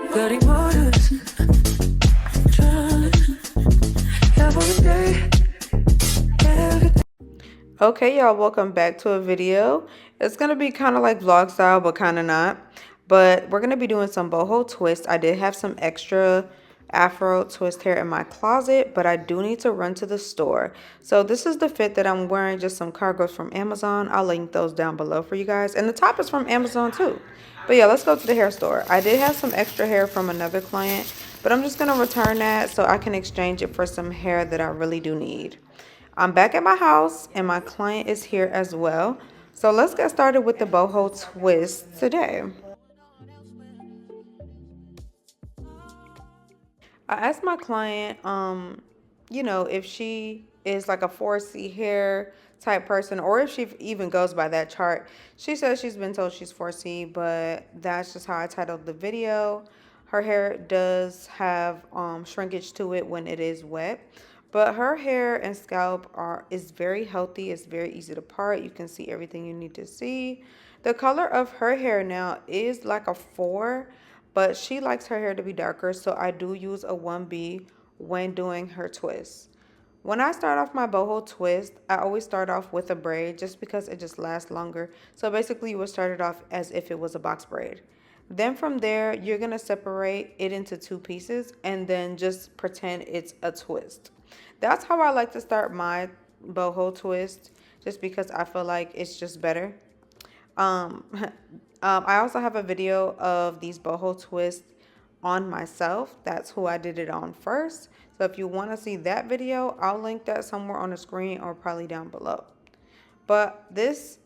Bloody waters, every day, every day. Okay, y'all, welcome back to a video. It's gonna be kind of like vlog style, but kind of not. But we're gonna be doing some boho twist. I did have some extra Afro twist hair in my closet, but I do need to run to the store. So this is the fit that I'm wearing, just some cargos from Amazon. I'll link those down below for you guys. And the top is from Amazon too. But yeah, let's go to the hair store. I did have some extra hair from another client, but I'm just gonna return that so I can exchange it for some hair that I really do need. I'm back at my house and my client is here as well. So let's get started with the boho twist today. I asked my client, if she is like a 4C hair type person or if she even goes by that chart. She says she's been told she's 4C, but that's just how I titled the video. Her hair does have shrinkage to it when it is wet, but her hair and scalp is very healthy. It's very easy to part. You can see everything you need to see. The color of her hair now is like a 4, but she likes her hair to be darker, so I do use a 1B when doing her twist. When I start off my boho twist, I always start off with a braid just because it just lasts longer. So basically you would start it off as if it was a box braid. Then from there, you're going to separate it into 2 pieces and then just pretend it's a twist. That's how I like to start my boho twist, just because I feel like it's just better. Um, I also have a video of these boho twists on myself. That's who I did it on first. So if you want to see that video, I'll link that somewhere on the screen or probably down below. But this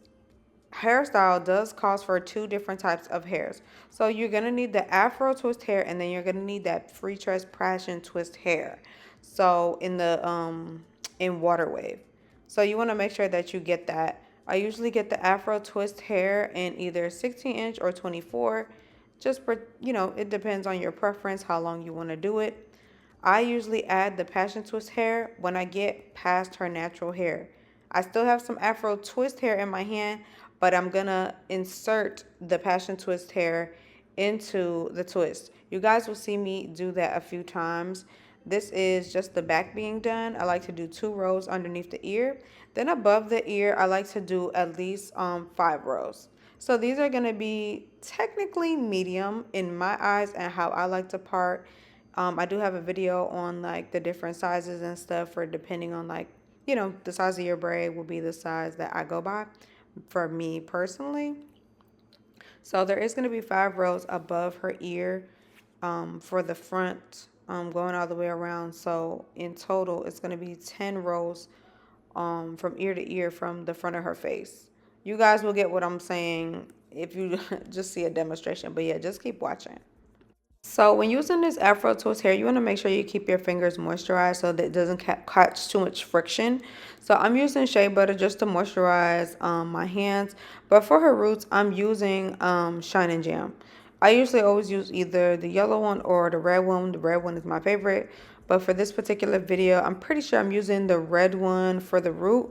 hairstyle does cause for 2 different types of hairs. So you're going to need the Afro twist hair, and then you're going to need that free tress passion twist hair. So in water wave. So you want to make sure that you get that. I usually get the Afro twist hair in either 16-inch or 24. It depends on your preference, how long you want to do it. I usually add the passion twist hair when I get past her natural hair. I still have some Afro twist hair in my hand, but I'm gonna insert the passion twist hair into the twist. You guys will see me do that a few times. This is just the back being done. I like to do 2 rows underneath the ear. Then above the ear, I like to do at least 5 rows. So these are gonna be technically medium in my eyes and how I like to part. I do have a video on like the different sizes and stuff for depending on the size of your braid will be the size that I go by for me personally. So there is going to be 5 rows above her ear for the front going all the way around. So in total, it's going to be 10 rows from ear to ear from the front of her face. You guys will get what I'm saying if you just see a demonstration. But yeah, just keep watching. So when using this Afro twist hair, you want to make sure you keep your fingers moisturized so that it doesn't catch too much friction. So I'm using shea butter just to moisturize my hands. But for her roots, I'm using Shine and Jam. I usually always use either the yellow one or the red one. The red one is my favorite. But for this particular video, I'm pretty sure I'm using the red one for the root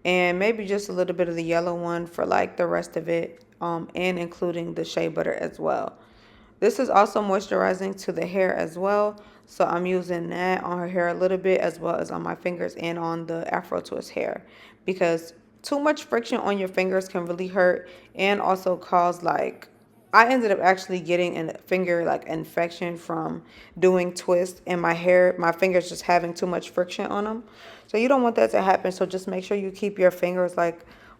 and maybe just a little bit of the yellow one for like the rest of it and including the shea butter as well. This is also moisturizing to the hair as well. So I'm using that on her hair a little bit as well as on my fingers and on the Afro twist hair. Because too much friction on your fingers can really hurt and also cause I ended up actually getting a finger infection from doing twists and my fingers just having too much friction on them. So you don't want that to happen. So just make sure you keep your fingers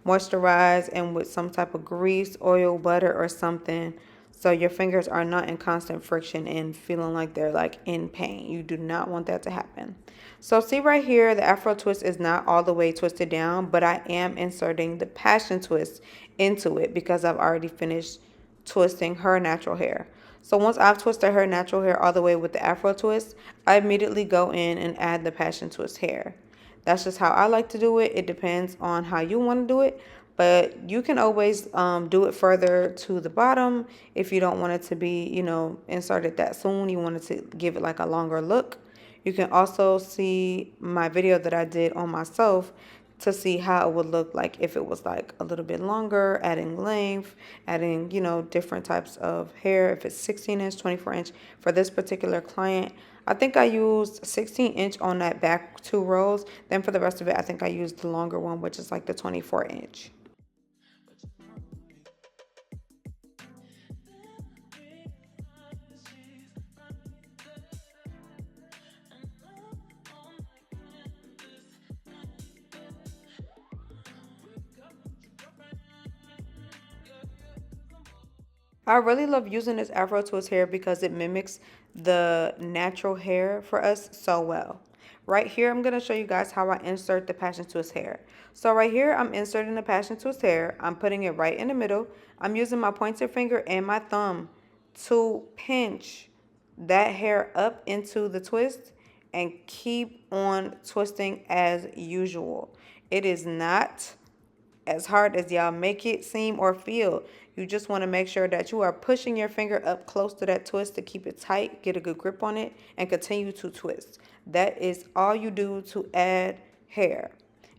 moisturized and with some type of grease, oil, butter or something. So your fingers are not in constant friction and feeling like they're in pain. You do not want that to happen. So see right here, the Afro twist is not all the way twisted down, but I am inserting the passion twist into it because I've already finished twisting her natural hair. So once I've twisted her natural hair all the way with the Afro twist, I immediately go in and add the passion twist hair. That's just how I like to do it. It depends on how you want to do it. But you can always do it further to the bottom if you don't want it to be, inserted that soon. You want it to give it a longer look. You can also see my video that I did on myself to see how it would look like if it was like a little bit longer, adding length, adding, different types of hair, if it's 16 inch, 24 inch. For this particular client, I think I used 16-inch on that back 2 rows. Then for the rest of it, I think I used the longer one, which is like the 24-inch. I really love using this Afro twist hair because it mimics the natural hair for us so well. Right here, I'm going to show you guys how I insert the passion twist hair. So right here, I'm inserting the passion twist hair. I'm putting it right in the middle. I'm using my pointer finger and my thumb to pinch that hair up into the twist and keep on twisting as usual. It is not as hard as y'all make it seem or feel. You just want to make sure that you are pushing your finger up close to that twist to keep it tight, get a good grip on it, and continue to twist. That is all you do to add hair.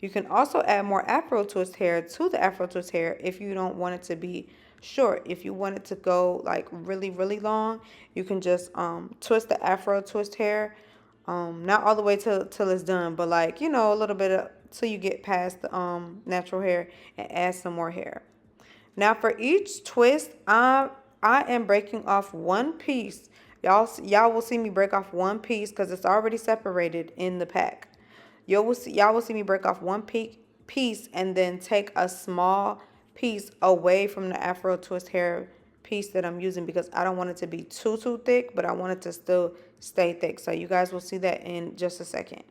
You can also add more Afro twist hair to the Afro twist hair if you don't want it to be short. If you want it to go like really, really long, you can just twist the Afro twist hair, not all the way till it's done, but like, a little bit till you get past the natural hair and add some more hair. Now for each twist, I am breaking off one piece. Y'all will see me break off one piece because it's already separated in the pack. Y'all will see me break off one piece and then take a small piece away from the Afro twist hair piece that I'm using because I don't want it to be too thick, but I want it to still stay thick. So you guys will see that in just a second.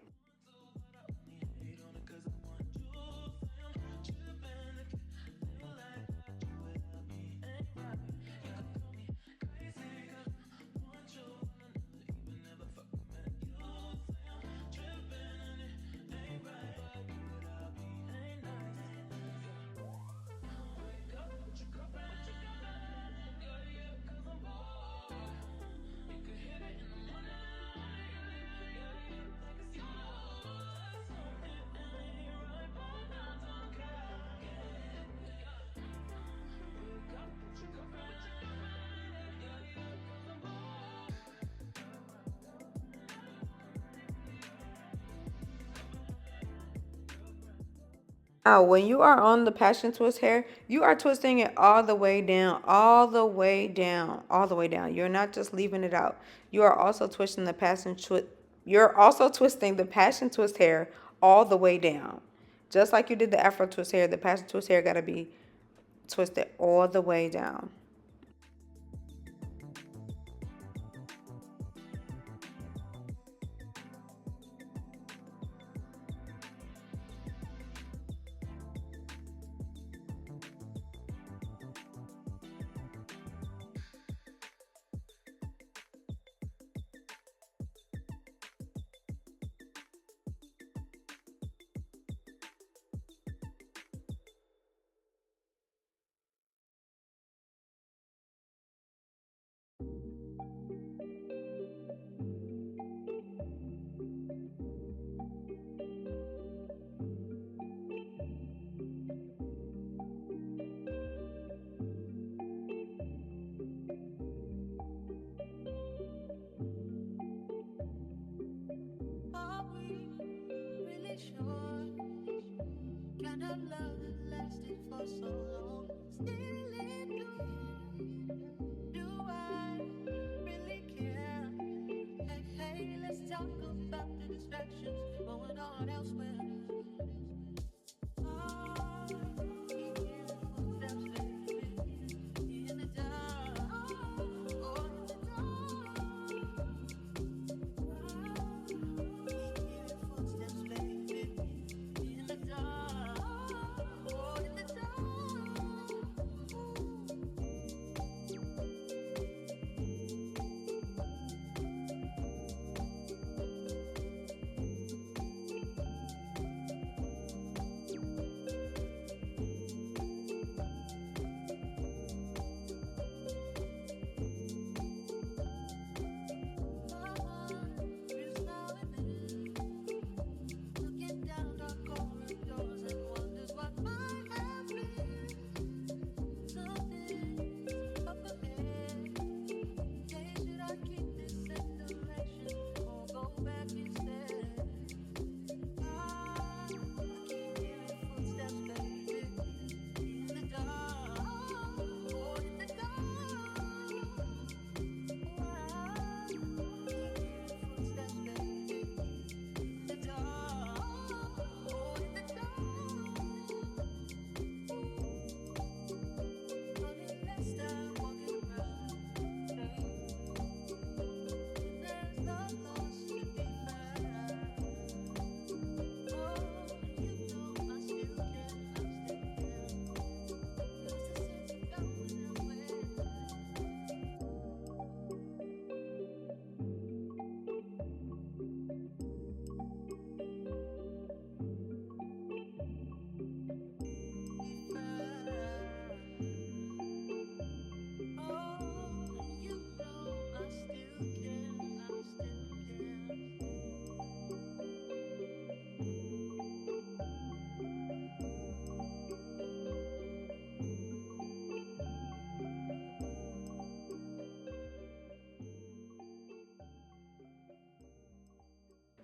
Now, when you are on the passion twist hair, you are twisting it all the way down, all the way down, all the way down. You're not just leaving it out. You are also twisting the passion twist. You're also twisting the passion twist hair all the way down, just like you did the Afro twist hair. The passion twist hair got to be twisted all the way down.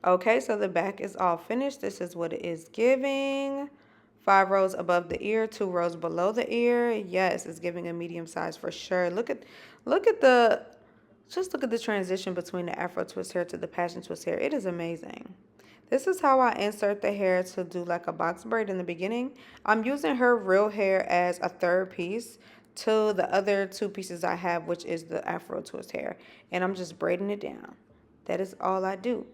Okay, so the back is all finished. This is what it is giving. 5 rows above the ear, 2 rows below the ear. Yes, it's giving a medium size for sure. Look at the, just look at the transition between the Afro twist hair to the passion twist hair. It is amazing. This is how I insert the hair to do like a box braid in the beginning. I'm using her real hair as a third piece to the other 2 pieces I have, which is the Afro twist hair. And I'm just braiding it down. That is all I do.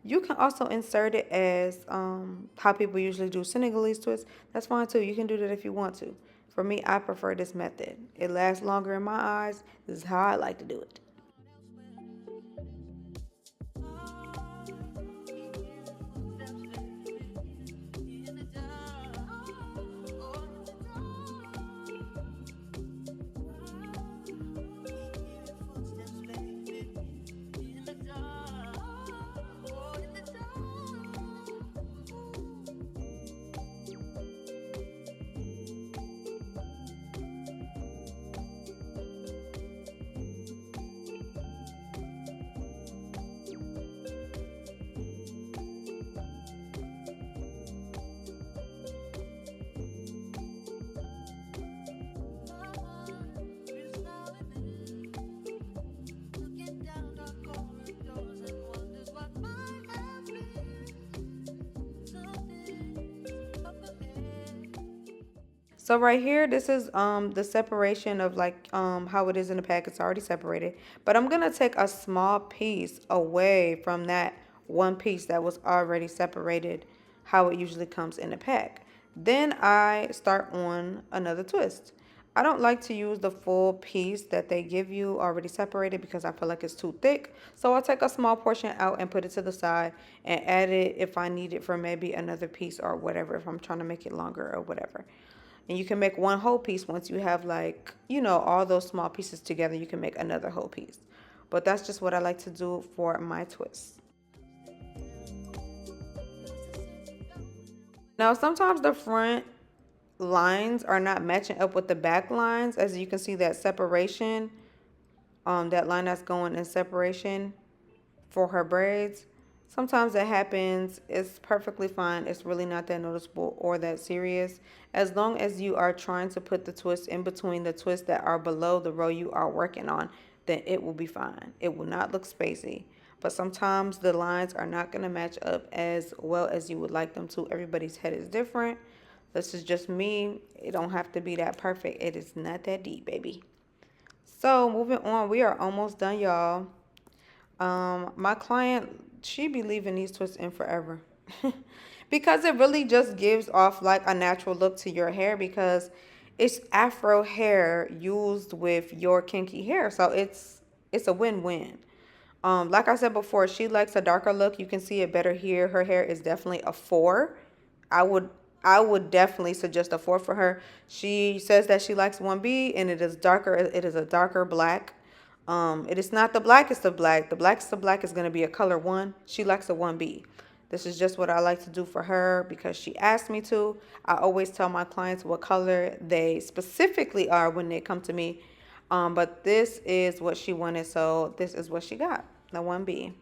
You can also insert it as how people usually do Senegalese twists. That's fine too. You can do that if you want to. For me, I prefer this method. It lasts longer in my eyes. This is how I like to do it. So right here, this is the separation of like how it is in the pack. It's already separated. But I'm gonna take a small piece away from that one piece that was already separated, how it usually comes in the pack. Then I start on another twist. I don't like to use the full piece that they give you already separated because I feel like it's too thick. So I'll take a small portion out and put it to the side and add it if I need it for maybe another piece or whatever, if I'm trying to make it longer or whatever. And you can make one whole piece once you have like, all those small pieces together, you can make another whole piece. But that's just what I like to do for my twists. Now, sometimes the front lines are not matching up with the back lines. As you can see, that separation, that line that's going in separation for her braids. Sometimes that happens. It's perfectly fine. It's really not that noticeable or that serious. As long as you are trying to put the twist in between the twists that are below the row you are working on, then it will be fine. It will not look spacey. But sometimes the lines are not going to match up as well as you would like them to. Everybody's head is different. This is just me. It don't have to be that perfect. It is not that deep, baby. So moving on, we are almost done, y'all. My client, she be leaving these twists in forever. Because it really just gives off like a natural look to your hair because it's Afro hair used with your kinky hair. So it's a win-win. Like I said before, she likes a darker look. You can see it better here. Her hair is definitely a 4. I would I would definitely suggest a 4 for her. She says that she likes 1B and it is darker. It is a darker black. It is not the blackest of black. The blackest of black is going to be a color 1. She likes a 1B. This is just what I like to do for her because she asked me to. I always tell my clients what color they specifically are when they come to me. But this is what she wanted, so this is what she got, the 1B.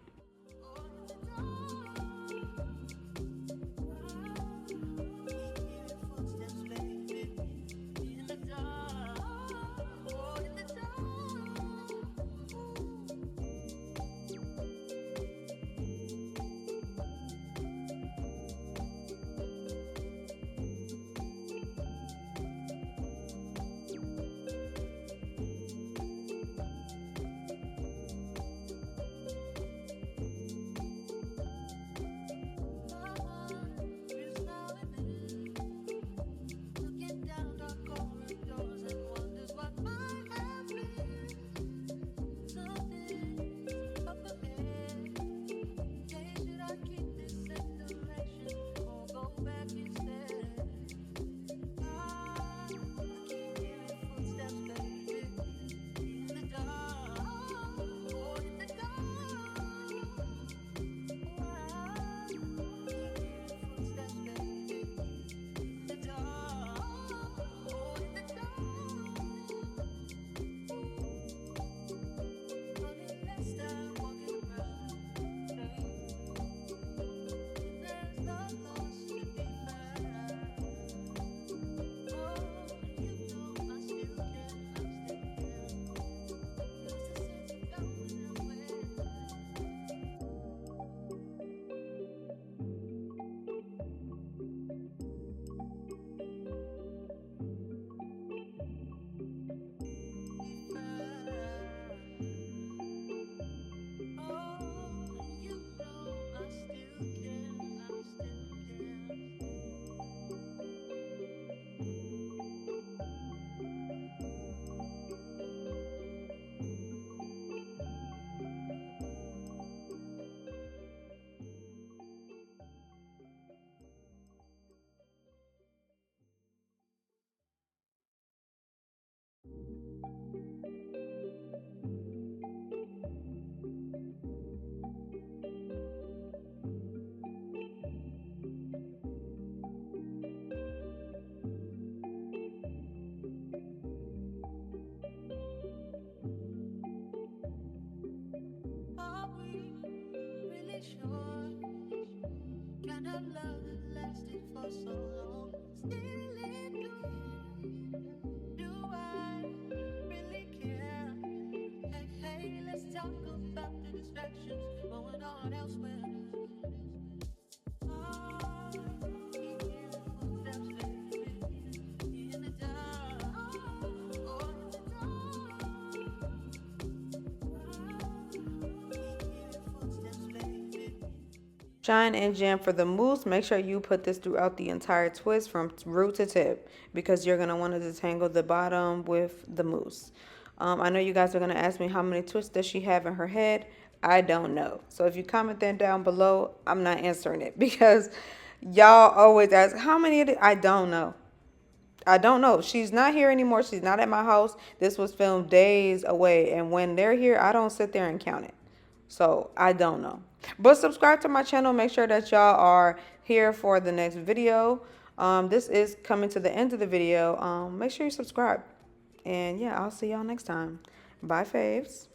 Kind of love that lasted for so long. Still in do I really care? Hey, hey, let's talk about the distractions going on elsewhere. Oh, keep hearing footsteps, baby, in the dark. Oh, in the dark. Keep hearing footsteps, baby. Shine and jam for the mousse. Make sure you put this throughout the entire twist from root to tip because you're going to want to detangle the bottom with the mousse. I know you guys are going to ask me how many twists does she have in her head. I don't know. So if you comment that down below, I'm not answering it because y'all always ask how many. I don't know. I don't know. She's not here anymore. She's not at my house. This was filmed days away. And when they're here, I don't sit there and count it. So I don't know. But subscribe to my channel. Make sure that y'all are here for the next video. This is coming to the end of the video. Make sure you subscribe. And yeah, I'll see y'all next time. Bye, faves.